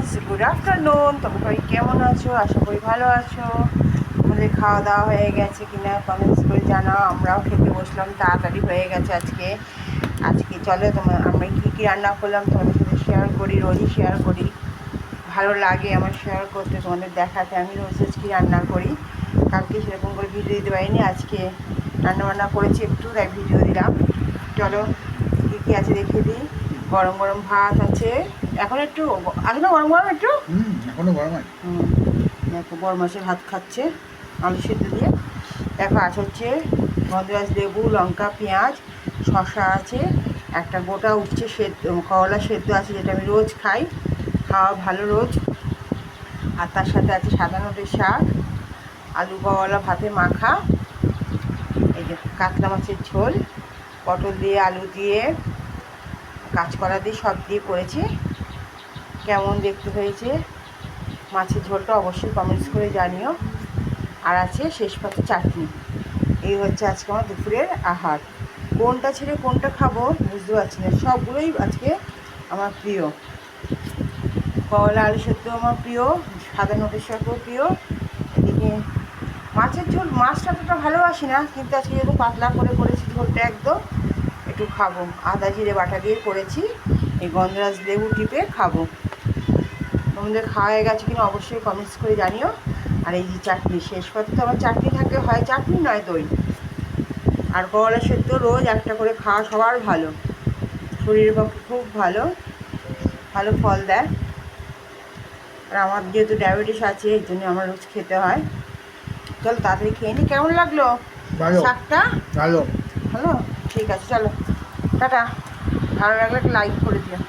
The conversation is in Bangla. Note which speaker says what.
Speaker 1: Friends, good afternoon. তোমরা সবাই কেমন আছো? আশা করি ভালো আছো। আমাদের খাওয়া দাওয়া হয়ে গেছে কিনা কমেন্টস করে জানাও। আমরাও খেতে বসলাম, তাড়াতাড়ি হয়ে গেছে আজকে। চলো আমরা কী কী রান্না করলাম তোমাদের সাথে শেয়ার করি। রোজই শেয়ার করি, ভালো লাগে আমার শেয়ার করতে, তোমাদের দেখাতে। আমি রোজ কী রান্না করি। কালকে সেরকম করে ভিডিও দিতে পারিনি, আজকে রান্নাবান্না করেছি একটু, তাই ভিডিও দিলাম। চলো কী কী আছে দেখে দিই। গরম গরম ভাত আছে, এখন একটু আছে না গরম গরম একটু,
Speaker 2: এখনো গরম আছে।
Speaker 1: দেখো বড় মাছের ভাত খাচ্ছে আলু সেদ্ধ দিয়ে। দেখো আছে হচ্ছে গন্ধরাজ লেবু, লঙ্কা, পেঁয়াজ, শসা আছে, একটা গোটা উচ্ছে সেদ্ধ, করলা সেদ্ধ আছে, যেটা আমি রোজ খাই, খাওয়া ভালো রোজ। আর তার সাথে আছে সাদা নোটের শাক, আলু বওয়ালা ভাতে মাখা, এই যে কাতলা মাছের ঝোল, পটল দিয়ে আলু দিয়ে কাঁচকলা দিয়ে সব দিয়ে করেছি। কেমন দেখতে হয়েছে মাছের ঝোলটা অবশ্যই কমেন্টস করে জানিও। আর আছে শেষ পাতে চাটনি। এই হচ্ছে আজকে আমার দুপুরের আহার। কোনটা ছেড়ে কোনটা খাবো বুঝতে পারছি না, সবগুলোই আজকে আমার প্রিয়। করলা আলু সেদ্ধ আমার প্রিয়, সাদা নোটের শাকও প্রিয়। এদিকে মাছের ঝোল, মাছটা অতটা ভালোবাসি না, কিন্তু আজকে যেহেতু পাতলা করে করেছি ঝোলটা একদম, একটু খাবো। আদা জিরে বাটা দিয়ে করেছি, এই গন্ধরাজ লেবু টিপে খাবো। তোমাদের খাওয়া হয়ে গেছে কিনা অবশ্যই কমেন্টস করে জানিও। আর এই যে চাটনি, শেষ পাতে তো আমার চাটনি থাকে, হয় চাটনি নয় দই। আর করলা সেদ্ধ রোজ একটা করে খাওয়া সবার ভালো, শরীরের পক্ষে খুব ভালো, ভালো ফল দেয়। আর আমার যেহেতু ডায়াবেটিস আছে, এই জন্য আমার রোজ খেতে হয়। চলো তাড়াতাড়ি খেয়ে নি। কেমন লাগলো শাকটা?
Speaker 2: ভালো।
Speaker 1: ভালো, ঠিক আছে, চলো টাটা। ভালো লাগলে একটা লাইক করে দিও।